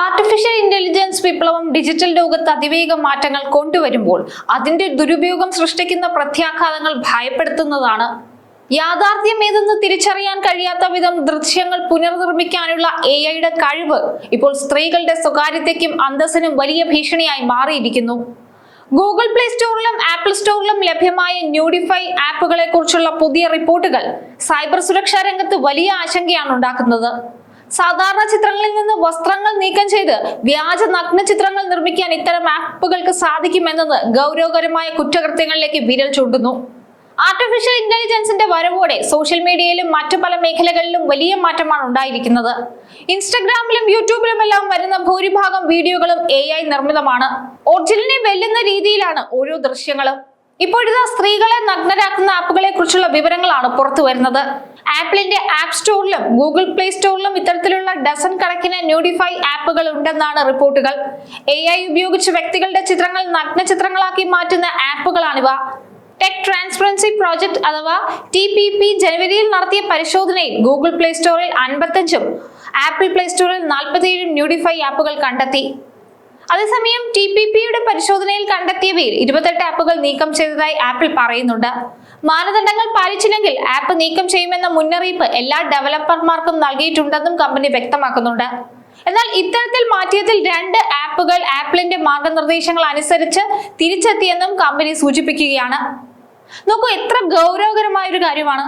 Artificial intelligence വിപ്ലവം digital ലോകത്ത് അതിവേഗ മാറ്റങ്ങൾ കൊണ്ടുവരുമ്പോൾ അതിന്റെ ദുരുപയോഗം സൃഷ്ടിക്കുന്ന പ്രത്യാഘാതങ്ങൾ ഭയപ്പെടുത്തുന്നതാണ്. യാഥാർത്ഥ്യം ഏതെന്ന് തിരിച്ചറിയാൻ കഴിയാത്ത വിധം ദൃശ്യങ്ങൾ പുനർനിർമ്മിക്കാനുള്ള AI-യുടെ കഴിവ് ഇപ്പോൾ സ്ത്രീകളുടെ സ്വകാര്യതയ്ക്കും അന്തസ്സിനും വലിയ ഭീഷണിയായി മാറിയിരിക്കുന്നു. ഗൂഗിൾ പ്ലേ സ്റ്റോറിലും ആപ്പിൾ സ്റ്റോറിലും ലഭ്യമായ ന്യൂഡിഫൈ ആപ്പുകളെ കുറിച്ചുള്ള പുതിയ റിപ്പോർട്ടുകൾ സൈബർ സുരക്ഷാ രംഗത്ത് വലിയ ആശങ്കയാണ് ഉണ്ടാക്കുന്നത്. സാധാരണ ചിത്രങ്ങളിൽ നിന്ന് വസ്ത്രങ്ങൾ നീക്കം ചെയ്ത് വ്യാജ നഗ്ന ചിത്രങ്ങൾ നിർമ്മിക്കാൻ ഇത്തരം ആപ്പുകൾക്ക് സാധിക്കുമെന്നത് ഗൗരവകരമായ കുറ്റകൃത്യങ്ങളിലേക്ക് വിരൽ ചൂണ്ടുന്നു. ആർട്ടിഫിഷ്യൽ ഇന്റലിജൻസിന്റെ വരവോടെ സോഷ്യൽ മീഡിയയിലും മറ്റു പല മേഖലകളിലും വലിയ മാറ്റമാണ് ഉണ്ടായിരിക്കുന്നത്. ഇൻസ്റ്റഗ്രാമിലും യൂട്യൂബിലുമെല്ലാം വരുന്ന ഭൂരിഭാഗം വീഡിയോകളും AI നിർമ്മിതമാണ്. ഒറിജിനലിനെ വെല്ലുന്ന രീതിയിലാണ് ഓരോ ദൃശ്യങ്ങളും. ഇപ്പോഴിതാ സ്ത്രീകളെ നഗ്നരാക്കുന്ന ആപ്പുകളെ കുറിച്ചുള്ള വിവരങ്ങളാണ് പുറത്തു വരുന്നത്. ആപ്പിളിന്റെ ആപ്പ് സ്റ്റോറിലും ഗൂഗിൾ പ്ലേ സ്റ്റോറിലും ഇത്തരത്തിലുള്ള ഡസൻ കണക്കിന് ന്യൂഡിഫൈ ആപ്പുകൾ ഉണ്ടെന്നാണ് റിപ്പോർട്ടുകൾ. AI ഉപയോഗിച്ച് വ്യക്തികളുടെ ചിത്രങ്ങൾ നഗ്ന ചിത്രങ്ങളാക്കി മാറ്റുന്ന ആപ്പുകളാണിവ. ടെക് ട്രാൻസ്പറൻസി പ്രോജക്ട് അഥവാ TPP ജനുവരിയിൽ നടത്തിയ പരിശോധനയിൽ ഗൂഗിൾ പ്ലേ സ്റ്റോറിൽ 55ഉം ആപ്പിൾ പ്ലേ സ്റ്റോറിൽ 47 ന്യൂഡിഫൈ ആപ്പുകൾ കണ്ടെത്തി. അതേസമയം TPPയുടെ പരിശോധനയിൽ കണ്ടെത്തിയവയിൽ 28 ആപ്പുകൾ നീക്കം ചെയ്തതായി ആപ്പിൾ പറയുന്നുണ്ട്. മാനദണ്ഡങ്ങൾ പാലിച്ചില്ലെങ്കിൽ ആപ്പ് നീക്കം ചെയ്യുമെന്ന മുന്നറിയിപ്പ് എല്ലാ ഡെവലപ്പർമാർക്കും നൽകിയിട്ടുണ്ടെന്നും കമ്പനി വ്യക്തമാക്കുന്നുണ്ട്. എന്നാൽ ഇത്തരത്തിൽ മാറ്റിയതിൽ 2 ആപ്പുകൾ ആപ്പിളിന്റെ മാർഗനിർദ്ദേശങ്ങൾ അനുസരിച്ച് തിരിച്ചെത്തിയെന്നും കമ്പനി സൂചിപ്പിക്കുകയാണ്. നോക്കൂ, എത്ര ഗൗരവകരമായ ഒരു കാര്യമാണ്.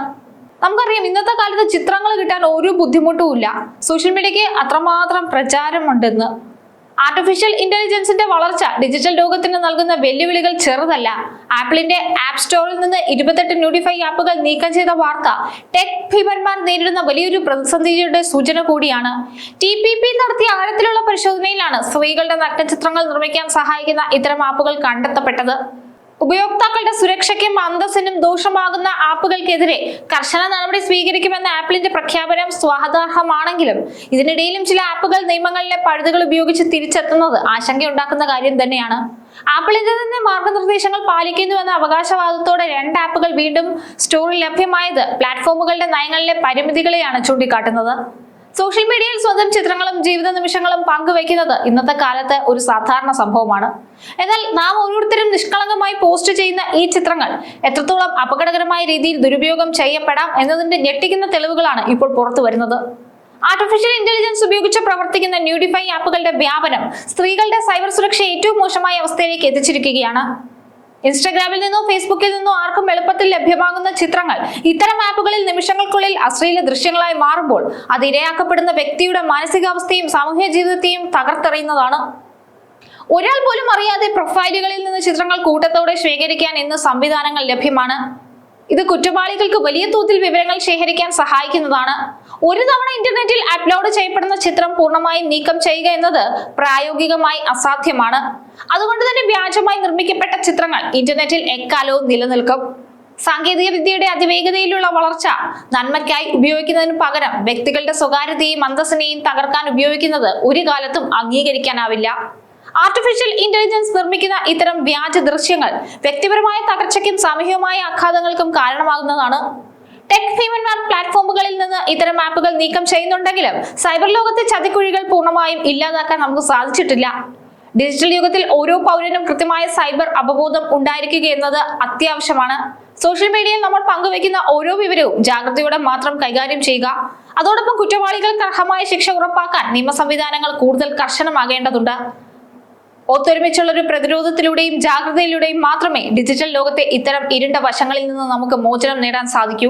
നമുക്കറിയാം, ഇന്നത്തെ കാലത്ത് ചിത്രങ്ങൾ കിട്ടാൻ ഒരു ബുദ്ധിമുട്ടും ഇല്ല. സോഷ്യൽ മീഡിയയ്ക്ക് അത്രമാത്രം പ്രചാരമുണ്ടെന്ന്. ആർട്ടിഫിഷ്യൽ ഇന്റലിജൻസിന്റെ വളർച്ച ഡിജിറ്റൽ ലോകത്തിന് നൽകുന്ന വെല്ലുവിളികൾ ചെറുതല്ല. ആപ്പിളിന്റെ ആപ്പ് സ്റ്റോറിൽ നിന്ന് 28 ന്യൂഡിഫൈ ആപ്പുകൾ നീക്കം ചെയ്ത വാർത്ത ടെക് ഭീമന്മാർ നേരിടുന്ന വലിയൊരു പ്രതിസന്ധിയുടെ സൂചന കൂടിയാണ്. TPP നടത്തിയ ആഴത്തിലുള്ള പരിശോധനയിലാണ് സ്ത്രീകളുടെ നഗ്നചിത്രങ്ങൾ നിർമ്മിക്കാൻ സഹായിക്കുന്ന ഇത്തരം ആപ്പുകൾ കണ്ടെത്തപ്പെട്ടത്. ഉപയോക്താക്കളുടെ സുരക്ഷയ്ക്കും അന്തസ്സിനും ദോഷമാകുന്ന ആപ്പുകൾക്കെതിരെ കർശന നടപടി സ്വീകരിക്കുമെന്ന ആപ്പിളിന്റെ പ്രഖ്യാപനം സ്വാഗതാർഹമാണെങ്കിലും ഇതിനിടയിലും ചില ആപ്പുകൾ നിയമങ്ങളിലെ പഴുതുകൾ ഉപയോഗിച്ച് തിരിച്ചെത്തുന്നത് ആശങ്കയുണ്ടാക്കുന്ന കാര്യം തന്നെയാണ്. ആപ്പിളിന്റെ തന്നെ മാർഗനിർദ്ദേശങ്ങൾ പാലിക്കുന്നുവെന്ന അവകാശവാദത്തോടെ 2 ആപ്പുകൾ വീണ്ടും സ്റ്റോറിൽ ലഭ്യമായത് പ്ലാറ്റ്ഫോമുകളുടെ നയങ്ങളിലെ പരിമിതികളെയാണ് ചൂണ്ടിക്കാട്ടുന്നത്. സോഷ്യൽ മീഡിയയിൽ സ്വന്തം ചിത്രങ്ങളും ജീവിത നിമിഷങ്ങളും പങ്കുവെക്കുന്നത് ഇന്നത്തെ കാലത്ത് ഒരു സാധാരണ സംഭവമാണ്. എന്നാൽ നാം ഓരോരുത്തരും നിഷ്കളങ്കമായി പോസ്റ്റ് ചെയ്യുന്ന ഈ ചിത്രങ്ങൾ എത്രത്തോളം അപകടകരമായ രീതിയിൽ ദുരുപയോഗം ചെയ്യപ്പെടാം എന്നതിന്റെ ഞെട്ടിക്കുന്ന തെളിവുകളാണ് ഇപ്പോൾ പുറത്തു വരുന്നത്. ആർട്ടിഫിഷ്യൽ ഇന്റലിജൻസ് ഉപയോഗിച്ച് പ്രവർത്തിക്കുന്ന ന്യൂഡിഫൈ ആപ്പുകളുടെ വ്യാപനം സ്ത്രീകളുടെ സൈബർ സുരക്ഷ ഏറ്റവും മോശമായ അവസ്ഥയിലേക്ക് എത്തിച്ചിരിക്കുകയാണ്. ഇൻസ്റ്റഗ്രാമിൽ നിന്നോ ഫേസ്ബുക്കിൽ നിന്നോ ആർക്കും എളുപ്പത്തിൽ ലഭ്യമാകുന്ന ചിത്രങ്ങൾ ഇത്തരം ആപ്പുകളിൽ നിമിഷങ്ങൾക്കുള്ളിൽ അശ്ലീല ദൃശ്യങ്ങളായി മാറുമ്പോൾ അത് ഇരയാക്കപ്പെടുന്ന വ്യക്തിയുടെ മാനസികാവസ്ഥയും സാമൂഹ്യ ജീവിതത്തെയും തകർത്തെറിയുന്നതാണ്. ഒരാൾ പോലും അറിയാതെ പ്രൊഫൈലുകളിൽ നിന്ന് ചിത്രങ്ങൾ കൂട്ടത്തോടെ ശേഖരിക്കാൻ ഇന്ന് സംവിധാനങ്ങൾ ലഭ്യമാണ്. ഇത് കുറ്റവാളികൾക്ക് വലിയ തോതിൽ വിവരങ്ങൾ ശേഖരിക്കാൻ സഹായിക്കുന്നതാണ്. ഒരു തവണ ഇന്റർനെറ്റിൽ അപ്ലോഡ് ചെയ്യപ്പെടുന്ന ചിത്രം പൂർണ്ണമായും നീക്കം ചെയ്യുക എന്നത് പ്രായോഗികമായി അസാധ്യമാണ്. അതുകൊണ്ട് തന്നെ വ്യാജമായി നിർമ്മിക്കപ്പെട്ട ചിത്രങ്ങൾ ഇന്റർനെറ്റിൽ എക്കാലവും നിലനിൽക്കും. സാങ്കേതിക വിദ്യയുടെ അതിവേഗതയിലുള്ള വളർച്ച നന്മയ്ക്കായി ഉപയോഗിക്കുന്നതിന് പകരം വ്യക്തികളുടെ സ്വകാര്യതയെയും അന്തസ്സിനെയും തകർക്കാൻ ഉപയോഗിക്കുന്നത് ഒരു കാലത്തും അംഗീകരിക്കാനാവില്ല. ആർട്ടിഫിഷ്യൽ ഇന്റലിജൻസ് നിർമ്മിക്കുന്ന ഇത്തരം വ്യാജ ദൃശ്യങ്ങൾ വ്യക്തിപരമായ തകർച്ചയ്ക്കും സാമൂഹികമായ ആഘാതങ്ങൾക്കും കാരണമാകുന്നതാണ്. ടെക് ഭീമന്മാർ പ്ലാറ്റ്ഫോമുകളിൽ നിന്ന് ഇത്തരം ആപ്പുകൾ നീക്കം ചെയ്യുന്നുണ്ടെങ്കിലും സൈബർ ലോകത്തെ ചതിക്കുഴികൾ പൂർണ്ണമായും ഇല്ലാതാക്കാൻ നമുക്ക് സാധിച്ചിട്ടില്ല. ഡിജിറ്റൽ യുഗത്തിൽ ഓരോ പൗരനും കൃത്യമായ സൈബർ അവബോധം ഉണ്ടായിരിക്കുക എന്നത് അത്യാവശ്യമാണ്. സോഷ്യൽ മീഡിയയിൽ നമ്മൾ പങ്കുവെക്കുന്ന ഓരോ വിവരവും ജാഗ്രതയോടെ മാത്രം കൈകാര്യം ചെയ്യുക. അതോടൊപ്പം കുറ്റവാളികൾക്ക് അർഹമായ ശിക്ഷ ഉറപ്പാക്കാൻ നിയമ സംവിധാനങ്ങൾ കൂടുതൽ കർശനമാകേണ്ടതുണ്ട്. ഒത്തൊരുമിച്ചുള്ള ഒരു പ്രതിരോധത്തിലൂടെയും ജാഗ്രതയിലൂടെയും മാത്രമേ ഡിജിറ്റൽ ലോകത്തെ ഇത്തരം ഇരുണ്ട വശങ്ങളിൽ നിന്ന് നമുക്ക് മോചനം നേടാൻ സാധിക്കൂ.